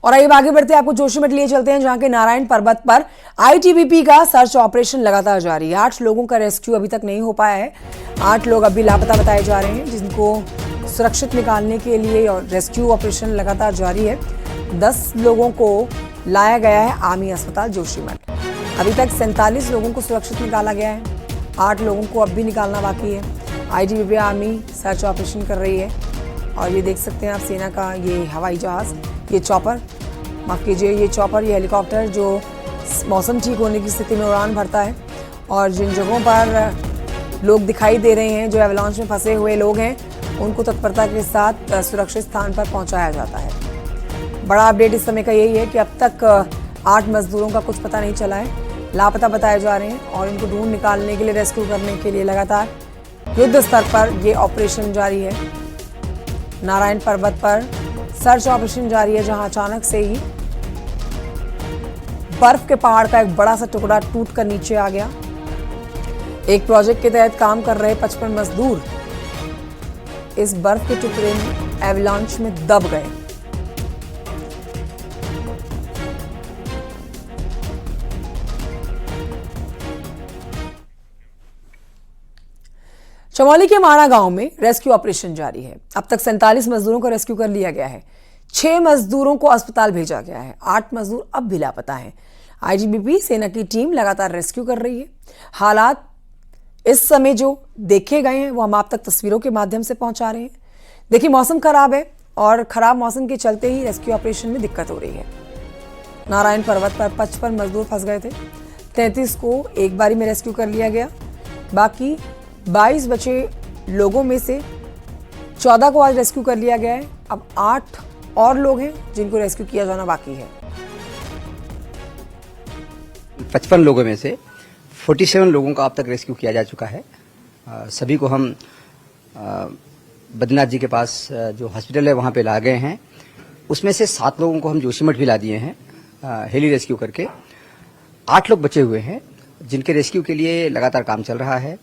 और आइए आगे बढ़ते हैं, आपको जोशीमठ लिए चलते हैं जहां के नारायण पर्वत पर आईटीबीपी का सर्च ऑपरेशन लगातार जारी है। 8 लोगों का रेस्क्यू अभी तक नहीं हो पाया है। 8 लोग अभी लापता बताए जा रहे हैं, जिनको सुरक्षित निकालने के लिए और रेस्क्यू ऑपरेशन लगातार जारी है। 10 लोगों को लाया गया है आर्मी अस्पताल जोशीमठ। अभी तक 47 लोगों को सुरक्षित निकाला गया है। 8 लोगों को अब भी निकालना बाकी है। आईटीबीपी आर्मी सर्च ऑपरेशन कर रही है और ये देख सकते हैं आप, सेना का ये हवाई जहाज, ये चॉपर, माफ कीजिए, ये चॉपर, ये हेलीकॉप्टर जो मौसम ठीक होने की स्थिति में उड़ान भरता है और जिन जगहों पर लोग दिखाई दे रहे हैं, जो एवलांच में फंसे हुए लोग हैं, उनको तत्परता के साथ सुरक्षित स्थान पर पहुंचाया जाता है। बड़ा अपडेट इस समय का यही है कि अब तक 8 मजदूरों का कुछ पता नहीं चला है, लापता बताए जा रहे हैं और इनको ढूंढ निकालने के लिए, रेस्क्यू करने के लिए लगातार युद्ध स्तर पर ये ऑपरेशन जारी है। नारायण पर्वत पर सर्च ऑपरेशन जारी है, जहां अचानक से ही बर्फ के पहाड़ का एक बड़ा सा टुकड़ा टूटकर नीचे आ गया। एक प्रोजेक्ट के तहत काम कर रहे 55 मजदूर इस बर्फ के टुकड़े में एवलांच में दब गए। चमोली के माणा गांव में रेस्क्यू ऑपरेशन जारी है। अब तक 47 मजदूरों को रेस्क्यू कर लिया गया है। 6 मजदूरों को अस्पताल भेजा गया है। 8 मजदूर अब भी लापता हैं। आईटीबीपी सेना की टीम लगातार रेस्क्यू कर रही है। हालात इस समय जो देखे गए हैं वो हम आप तक तस्वीरों के माध्यम से पहुंचा रहे हैं। देखिए, मौसम खराब है और खराब मौसम के चलते ही रेस्क्यू ऑपरेशन में दिक्कत हो रही है। नारायण पर्वत पर 55 मजदूर फंस गए थे। 33 को एक बारी में रेस्क्यू कर लिया गया। बाकी 22 बचे लोगों में से 14 को आज रेस्क्यू कर लिया गया है। अब 8 और लोग हैं जिनको रेस्क्यू किया जाना बाकी है। 55 लोगों में से 47 लोगों का अब तक रेस्क्यू किया जा चुका है। सभी को हम बद्रीनाथ जी के पास जो हॉस्पिटल है वहां पे ला गए हैं। उसमें से 7 लोगों को हम जोशीमठ भी ला दिए हैं हेली रेस्क्यू करके। 8 लोग बचे हुए हैं जिनके रेस्क्यू के लिए लगातार काम चल रहा है।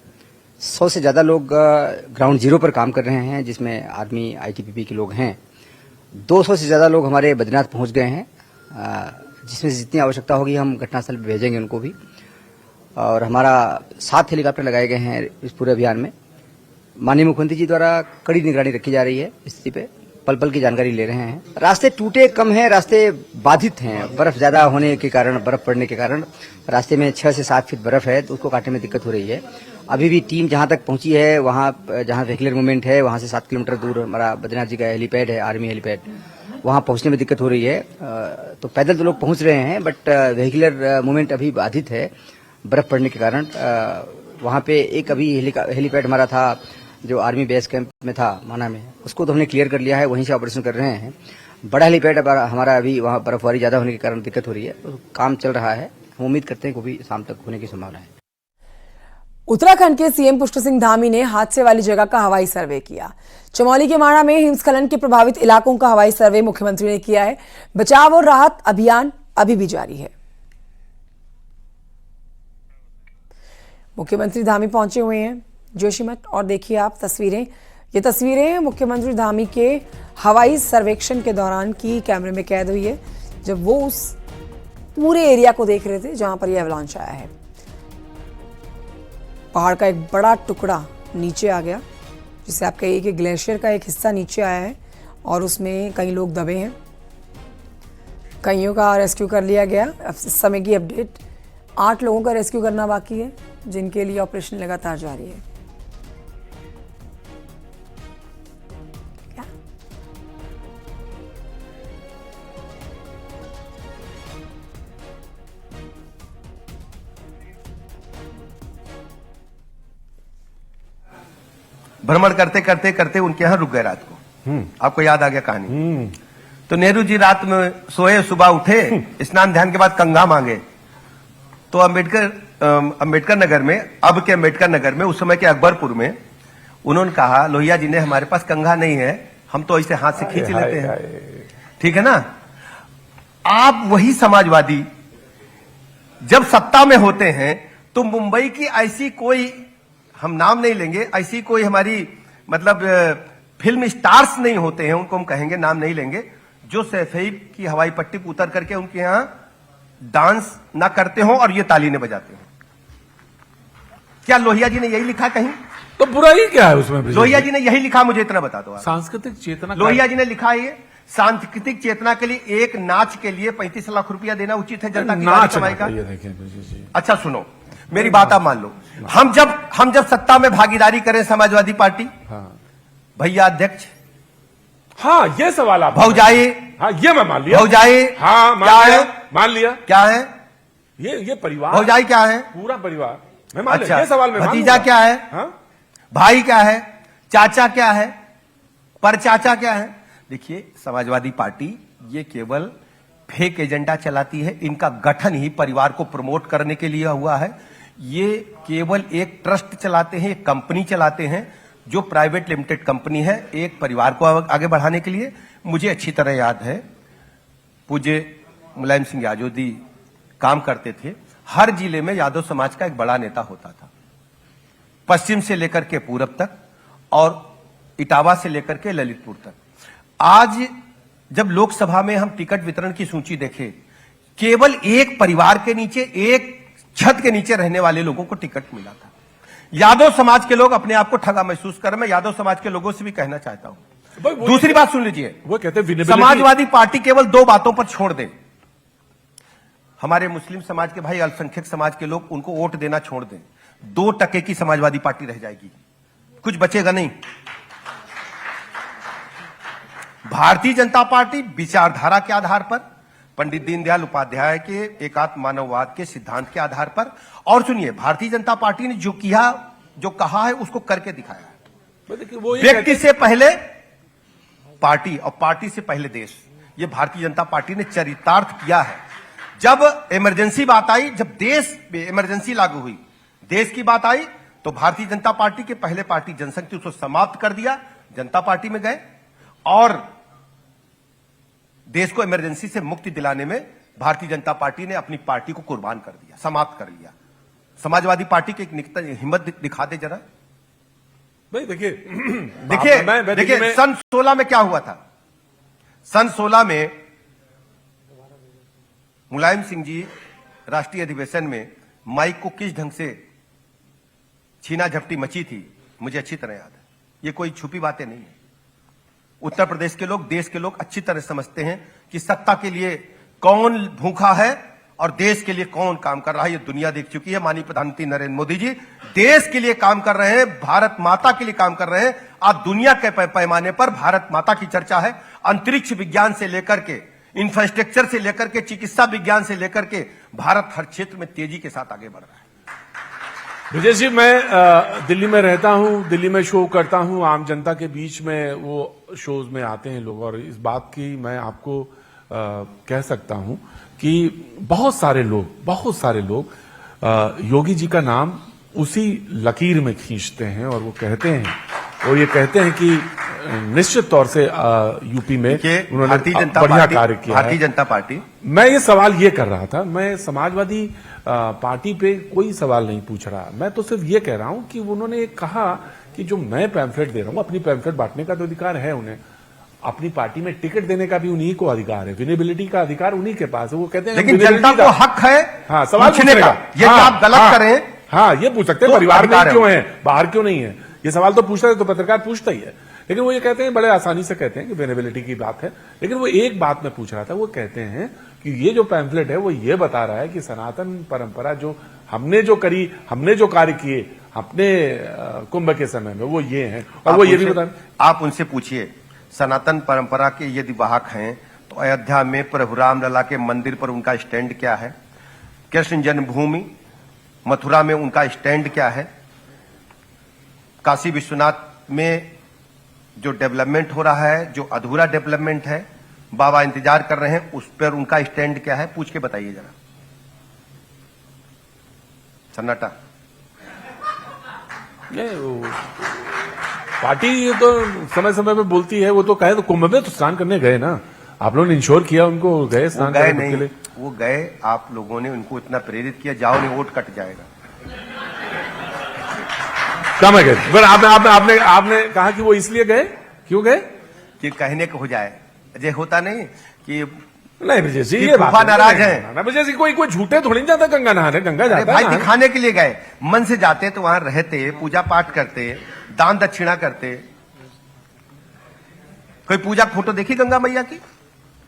100 से ज्यादा लोग ग्राउंड जीरो पर काम कर रहे हैं, जिसमें आर्मी आईटीबीपी के लोग हैं। 200 से ज्यादा लोग हमारे बद्रीनाथ पहुंच गए हैं, जिसमें जितनी आवश्यकता होगी हम घटनास्थल पर भेजेंगे उनको भी। और हमारा 7 हेलीकॉप्टर लगाए गए हैं इस पूरे अभियान में। माननीय मुख्यमंत्री जी द्वारा कड़ी निगरानी रखी जा रही है स्थिति पे, पल पल की जानकारी ले रहे हैं। रास्ते टूटे कम हैं, रास्ते बाधित हैं। बर्फ ज्यादा होने के कारण, बर्फ पड़ने के कारण रास्ते में 6 से 7 फीट बर्फ है, तो उसको काटने में दिक्कत हो रही है। अभी भी टीम जहां तक पहुंची है, वहां जहां व्हीकलर मूवमेंट है, वहां से 7 किलोमीटर दूर हमारा बद्रीनाथ जी का हेलीपैड है, आर्मी हेलीपैड, वहां पहुंचने में दिक्कत हो रही है। तो पैदल तो लोग पहुंच रहे हैं, बट व्हीकलर मूवमेंट अभी बाधित है बर्फ पड़ने के कारण। वहां पे एक अभी हेलीपैड हमारा था जो आर्मी बेस कैंप में था माना में, उसको तो हमने क्लियर कर लिया है, वहीं से ऑपरेशन कर रहे हैं। बड़ा हेलीपैड हमारा अभी वहां बर्फबारी ज्यादा होने के कारण दिक्कत हो रही है, तो काम चल रहा है। हम उम्मीद करते हैं कि वो भी शाम तक होने की संभावना है। उत्तराखंड के सीएम पुष्कर सिंह धामी ने हादसे वाली जगह का हवाई सर्वे किया। चमोली के माणा में हिमस्खलन के प्रभावित इलाकों का हवाई सर्वे मुख्यमंत्री ने किया है। बचाव और राहत अभियान अभी भी जारी है। मुख्यमंत्री धामी पहुंचे हुए हैं जोशीमठ और देखिए आप तस्वीरें, ये तस्वीरें हैं मुख्यमंत्री धामी के हवाई सर्वेक्षण के दौरान की, कैमरे में कैद हुई है, जब वो उस पूरे एरिया को देख रहे थे जहां पर यह एवलांच आया है। पहाड़ का एक बड़ा टुकड़ा नीचे आ गया, जिसे आप कहिए कि ग्लेशियर का एक हिस्सा नीचे आया है और उसमें कई लोग दबे हैं। कईयों का रेस्क्यू कर लिया गया। इस समय की अपडेट, 8 लोगों का रेस्क्यू करना बाकी है, जिनके लिए ऑपरेशन लगातार जारी है। भ्रमण करते करते करते उनके यहां रुक गए रात को। आपको याद आ गया कहानी। तो नेहरू जी रात में सोए, सुबह उठे, स्नान ध्यान के बाद कंघा मांगे। तो अंबेडकर नगर में, अब के अंबेडकर नगर में, उस समय के अकबरपुर में, उन्होंने कहा लोहिया जी ने हमारे पास कंघा नहीं है, हम तो ऐसे हाथ से खींच लेते हैं, ठीक है ना। आप वही समाजवादी जब सत्ता में होते हैं तो मुंबई की ऐसी कोई, हम नाम नहीं लेंगे, ऐसी कोई हमारी मतलब फिल्म स्टार्स नहीं होते हैं, उनको हम कहेंगे, नाम नहीं लेंगे, जो सैफई की हवाई पट्टी पर उतर करके उनके यहां डांस ना करते हो और ये ताली ने बजाते हो। क्या लोहिया जी ने यही लिखा कहीं? तो बुराई क्या है उसमें? लोहिया जी ने यही लिखा, मुझे इतना बता दो आप। सांस्कृतिक चेतना, लोहिया जी ने लिखा है ये सांस्कृतिक चेतना के लिए एक नाच के लिए 35 लाख रुपया देना उचित है जनता की नाच कमाई का? ये देखें जी। अच्छा सुनो, मेरी बात आप मान लो, हम जब सत्ता में भागीदारी करें समाजवादी पार्टी, हाँ भैया अध्यक्ष, हाँ, ये सवाल आप भौजाई, हाँ ये मैं मान लिया, भौजाई हाँ मान लिया क्या है? ये परिवार, भौजाई क्या है? पूरा परिवार मैं मान लिया। अच्छा, ये सवाल में भतीजा क्या है? हाँ? भाई क्या है? चाचा क्या है? परचाचा क्या है? देखिए, समाजवादी पार्टी ये केवल फेक एजेंडा चलाती है। इनका गठन ही परिवार को प्रमोट करने के लिए हुआ है। ये केवल एक ट्रस्ट चलाते हैं, एक कंपनी चलाते हैं जो प्राइवेट लिमिटेड कंपनी है, एक परिवार को आगे बढ़ाने के लिए। मुझे अच्छी तरह याद है, पूज्य मुलायम सिंह यादव जी काम करते थे। हर जिले में यादव समाज का एक बड़ा नेता होता था, पश्चिम से लेकर के पूरब तक और इटावा से लेकर के ललितपुर तक। आज जब लोकसभा में हम टिकट वितरण की सूची देखें, केवल एक परिवार के नीचे, एक छत के नीचे रहने वाले लोगों को टिकट मिला था। यादव समाज के लोग अपने आप को ठगा महसूस कर, मैं यादव समाज के लोगों से भी कहना चाहता हूं। दूसरी बात सुन लीजिए, वो कहते हैं समाजवादी पार्टी केवल दो बातों पर छोड़ दे। हमारे मुस्लिम समाज के भाई, अल्पसंख्यक समाज के लोग, उनको वोट देना छोड़ दें, 2% की समाजवादी पार्टी रह जाएगी, कुछ बचेगा नहीं। भारतीय जनता पार्टी विचारधारा के आधार पर, पंडित दीनदयाल उपाध्याय के एकात्म मानववाद के सिद्धांत के आधार पर, और सुनिए, भारतीय जनता पार्टी ने जो किया, जो कहा है, उसको करके दिखाया है। व्यक्ति से पहले पार्टी और पार्टी से पहले देश, ये भारतीय जनता पार्टी ने चरितार्थ किया है। जब इमरजेंसी बात आई, जब देश में इमरजेंसी लागू हुई, देश की बात आई, तो भारतीय जनता पार्टी के पहले पार्टी जनसंघ थी, उसको समाप्त कर दिया, जनता पार्टी में गए और देश को इमरजेंसी से मुक्ति दिलाने में भारतीय जनता पार्टी ने अपनी पार्टी को कुर्बान कर दिया, समाप्त कर लिया। समाजवादी पार्टी की एक हिम्मत दिखा दे जरा भाई। देखिए सन 16 में क्या हुआ था? सन 16 में मुलायम सिंह जी राष्ट्रीय अधिवेशन में माइक को किस ढंग से छीना झपटी मची थी, मुझे अच्छी तरह याद है। ये कोई छुपी बातें नहीं है। उत्तर प्रदेश के लोग, देश के लोग अच्छी तरह समझते हैं कि सत्ता के लिए कौन भूखा है और देश के लिए कौन काम कर रहा है। ये दुनिया देख चुकी है। माननीय प्रधानमंत्री नरेंद्र मोदी जी देश के लिए काम कर रहे हैं, भारत माता के लिए काम कर रहे हैं। आज दुनिया के पैमाने पर भारत माता की चर्चा है। अंतरिक्ष विज्ञान से लेकर के, इंफ्रास्ट्रक्चर से लेकर के, चिकित्सा विज्ञान से लेकर के, भारत हर क्षेत्र में तेजी के साथ आगे बढ़ रहा है। विजय जी, मैं दिल्ली में रहता हूं, दिल्ली में शो करता हूं, आम जनता के बीच में वो शोज में आते हैं लोग, और इस बात की मैं आपको कह सकता हूं कि बहुत सारे लोग योगी जी का नाम उसी लकीर में खींचते हैं और वो कहते हैं, और ये कहते हैं कि निश्चित तौर से यूपी में उन्होंने बढ़िया कार्य किया है। भारतीय जनता पार्टी, मैं ये सवाल ये कर रहा था, मैं समाजवादी पार्टी पे कोई सवाल नहीं पूछ रहा, मैं तो सिर्फ ये कह रहा हूं कि उन्होंने कहा कि जो मैं पैम्फलेट दे रहा हूं, अपनी पैम्फलेट बांटने का तो अधिकार है उन्हें, अपनी पार्टी में टिकट देने का भी उन्हीं को अधिकार है, विनेबिलिटी का अधिकार उन्हीं के पास है। वो कहते हैं लेकिन जनता को हक है हाँ सवाल पूछने का। ये आप गलत करें, हाँ ये पूछ सकते हैं, परिवार में क्यों है, बाहर क्यों नहीं है, ये सवाल तो पूछता है, तो पत्रकार पूछता ही है। लेकिन वो ये कहते हैं, बड़े आसानी से कहते हैं कि वेनेबिलिटी की बात है। लेकिन वो एक बात मैं पूछ रहा था, वो कहते हैं कि ये जो पैम्फलेट है वो ये बता रहा है कि सनातन परंपरा जो हमने जो कार्य किए अपने कुंभ के समय में, वो ये हैं, और वो ये भी बता। आप उनसे पूछिए, सनातन परंपरा के यदि वाहक हैं तो अयोध्या में प्रभु राम लला के मंदिर पर उनका स्टैंड क्या है? कृष्ण जन्मभूमि मथुरा में उनका स्टैंड क्या है? काशी विश्वनाथ में जो डेवलपमेंट हो रहा है, जो अधूरा डेवलपमेंट है, बाबा इंतजार कर रहे हैं, उस पर उनका स्टैंड क्या है? पूछ के बताइए जरा। सन्नाटा। पार्टी ये तो समय समय पे बोलती है, वो तो कहे तो कुंभ में तो स्नान करने गए ना, आप लोगों ने इंश्योर किया उनको, गए स्नान करने के लिए? वो गए, आप लोगों ने उनको इतना प्रेरित किया, जाओ नहीं वोट कट जाएगा। क्या मैं गए? आपने कहा कि वो इसलिए गए क्यों गए? कि कहने को हो जाए, जे होता नहीं कि नहीं ब्रजेश जी, कि ये बात फूफा नाराज है। ना ब्रजेश जी, कोई झूठे थोड़ी नहीं जाता गंगा नहाने। गंगा अरे जाता भाई है दिखाने के लिए गए, मन से जाते तो वहां रहते, पूजा पाठ करते, दान दक्षिणा करते। कोई पूजा फोटो देखी गंगा मैया की?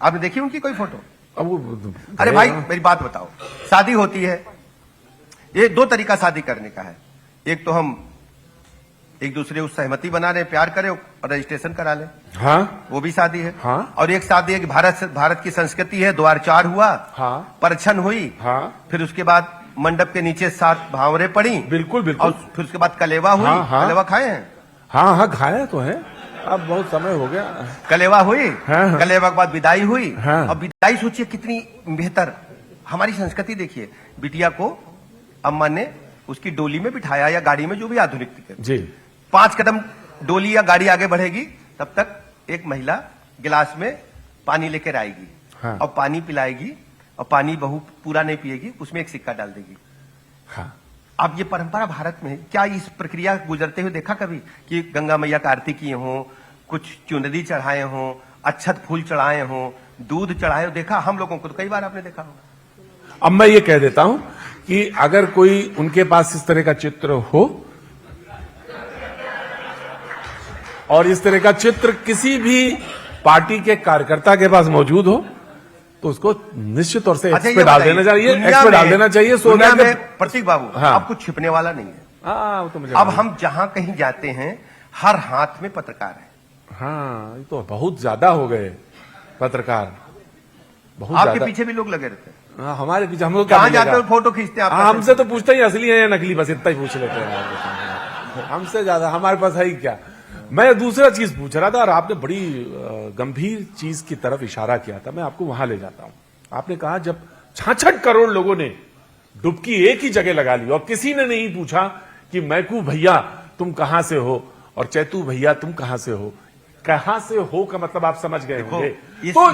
आपने देखी उनकी कोई फोटो? अब वो अरे भाई मेरी बात बताओ, शादी होती है, ये दो तरीका शादी करने का है। एक तो हम एक दूसरे को सहमति बना रहे, प्यार करें और रजिस्ट्रेशन करा लें, हाँ वो भी शादी है। हाँ। और एक शादी है कि भारत की संस्कृति है, द्वार चार हुआ, हाँ। परछन हुई, हाँ। फिर उसके बाद मंडप के नीचे 7 भावरें पड़ी, बिल्कुल बिल्कुल, और फिर उसके बाद कलेवा हुई। हाँ, हाँ। कलेवा खाए हैं? हाँ हाँ खाया तो है, अब बहुत समय हो गया। कलेवा हुई, हाँ, हाँ। कलेवा के बाद विदाई हुई, हाँ। और विदाई सोचिए कितनी बेहतर। हमारी संस्कृति देखिए, बिटिया को अम्मा ने उसकी डोली में बिठाया या गाड़ी में, जो भी आधुनिक जी, 5 कदम डोली या गाड़ी आगे बढ़ेगी, तब तक एक महिला गिलास में पानी लेकर आएगी, हाँ। और पानी पिलाएगी, और पानी बहू पूरा नहीं पिएगी, उसमें एक सिक्का डाल देगी। हाँ। अब ये परंपरा भारत में है। क्या इस प्रक्रिया गुजरते हुए देखा कभी कि गंगा मैया का आरती किए हों, कुछ चुनरी चढ़ाए हों, अच्छत फूल चढ़ाए हों, दूध चढ़ाए हो? देखा? हम लोगों को तो कई बार आपने देखा होगा। अब मैं ये कह देता हूं कि अगर कोई उनके पास इस तरह का चित्र हो और इस तरह का चित्र किसी भी पार्टी के कार्यकर्ता के पास मौजूद हो, तो उसको निश्चित तौर से एक्स पे डाल देना चाहिए, एक्स पे डाल देना चाहिए। दुनिया में प्रतीक बाबू, हाँ। अब कुछ छिपने वाला नहीं है। हाँ, वो तो मुझे अब हम जहां कहीं जाते हैं, हर हाथ में पत्रकार है। हाँ, ये तो बहुत ज्यादा हो गए पत्रकार, बहुत आपके ज्यादा। पीछे भी लोग लगे रहते हैं। हाँ, हमारे पीछे हम लोग कहां जाते हो फोटो खींचते हैं आप? हमसे तो पूछते ही असली है या नकली, बस इतना ही पूछ लेते हैं। हमसे ज्यादा हमारे पास है ही क्या। मैं दूसरा चीज पूछ रहा था और आपने बड़ी गंभीर चीज की तरफ इशारा किया था, मैं आपको वहां ले जाता हूं। आपने कहा जब 66 करोड़ लोगों ने डुबकी एक ही जगह लगा ली और किसी ने नहीं पूछा कि मैकू भैया तुम कहां से हो और चैतू भैया तुम कहां से हो। कहां से हो का मतलब आप समझ गए होंगे।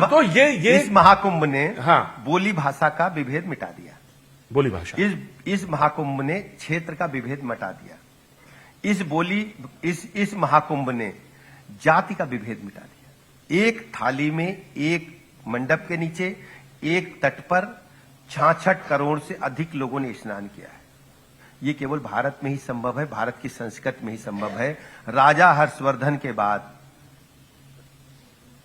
तो ये इस महाकुंभ ने हाँ, बोली भाषा का विभेद मिटा दिया। बोली भाषा, इस महाकुंभ ने क्षेत्र का विभेद मिटा दिया। इस महाकुंभ ने जाति का विभेद मिटा दिया। एक थाली में, एक मंडप के नीचे, एक तट पर 66 करोड़ से अधिक लोगों ने स्नान किया है। ये केवल भारत में ही संभव है, भारत की संस्कृति में ही संभव है। राजा हर्षवर्धन के बाद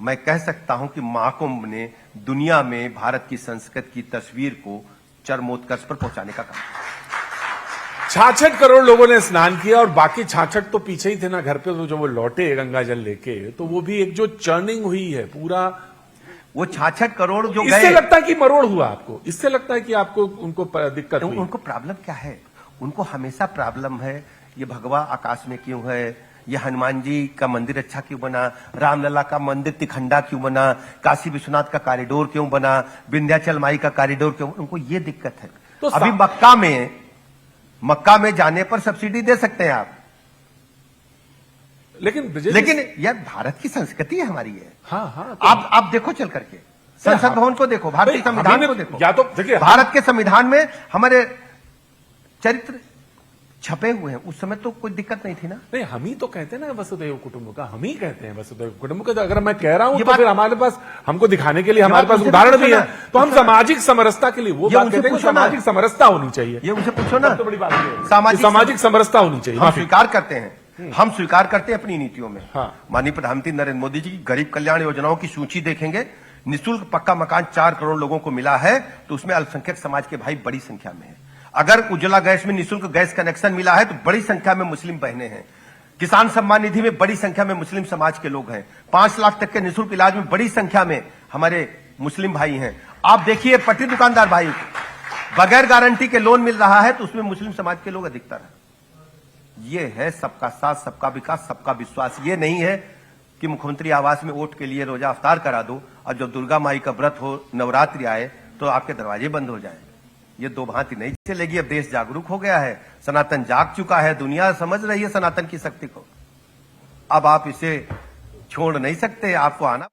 मैं कह सकता हूं कि महाकुंभ ने दुनिया में भारत की संस्कृति की तस्वीर को चरमोत्कर्ष पर पहुंचाने का काम किया। 66 करोड़ लोगों ने स्नान किया और बाकी 66 तो पीछे ही थे ना घर पे, तो जब वो लौटे गंगा जल लेके, तो वो भी एक जो चर्निंग हुई है पूरा, वो 66 करोड़ जो इससे गए, लगता है कि मरोड़ हुआ आपको, इससे लगता है कि आपको उनको दिक्कत हुई। उनको प्रॉब्लम क्या है? उनको हमेशा प्रॉब्लम है, ये भगवा आकाश में क्यों है, ये हनुमान जी का मंदिर अच्छा क्यों बना, रामलला का मंदिर तिखंडा क्यों बना, काशी विश्वनाथ का कॉरिडोर क्यों बना, विंध्याचल माई का कॉरिडोर क्यों, उनको ये दिक्कत है। तो अभी मक्का में जाने पर सब्सिडी दे सकते हैं आप, लेकिन यह भारत की संस्कृति है, हमारी है। हाँ हाँ, तो आप देखो चल करके संसद भवन को देखो, भारतीय संविधान को देखो, या तो देखिए भारत के संविधान में हमारे चरित्र छपे हुए हैं। उस समय तो कोई दिक्कत नहीं थी ना। नहीं, हम ही तो कहते हैं ना वसुदैव कुटुंबकम, हम ही कहते हैं वसुदैव कुटुंबकम। अगर मैं कह रहा हूं तो फिर हमारे पास, हमको दिखाने के लिए हमारे पास उदाहरण भी है, तो हम सामाजिक समरसता के लिए वो बात कहते हैं कि सामाजिक समरसता होनी चाहिए। ये उनसे पूछो ना, तो बड़ी बात है, सामाजिक समरसता होनी चाहिए। हम स्वीकार करते हैं, हम स्वीकार करते हैं अपनी नीतियों में। हाँ। माननीय प्रधानमंत्री नरेंद्र मोदी जी की गरीब कल्याण योजनाओं की सूची देखेंगे, निःशुल्क पक्का मकान 4 करोड़ लोगों को मिला है, तो उसमें अल्पसंख्यक समाज के भाई बड़ी संख्या में है। अगर उज्ज्वला गैस में निःशुल्क गैस कनेक्शन मिला है, तो बड़ी संख्या में मुस्लिम बहनें हैं। किसान सम्मान निधि में बड़ी संख्या में मुस्लिम समाज के लोग हैं। 5 लाख तक के निःशुल्क इलाज में बड़ी संख्या में हमारे मुस्लिम भाई हैं। आप देखिए पट्टी दुकानदार भाई को बगैर गारंटी के लोन मिल रहा है, तो उसमें मुस्लिम समाज के लोग अधिकतर हैं। ये है सबका साथ, सबका विकास, सबका विश्वास। ये नहीं है कि मुख्यमंत्री आवास में वोट के लिए रोजा अफ्तार करा दो और जब दुर्गा माई का व्रत हो, नवरात्रि आए, तो आपके दरवाजे बंद हो जाए। ये दो भांति नहीं चलेगी। अब देश जागरूक हो गया है, सनातन जाग चुका है, दुनिया समझ रही है सनातन की शक्ति को। अब आप इसे छोड़ नहीं सकते, आपको आना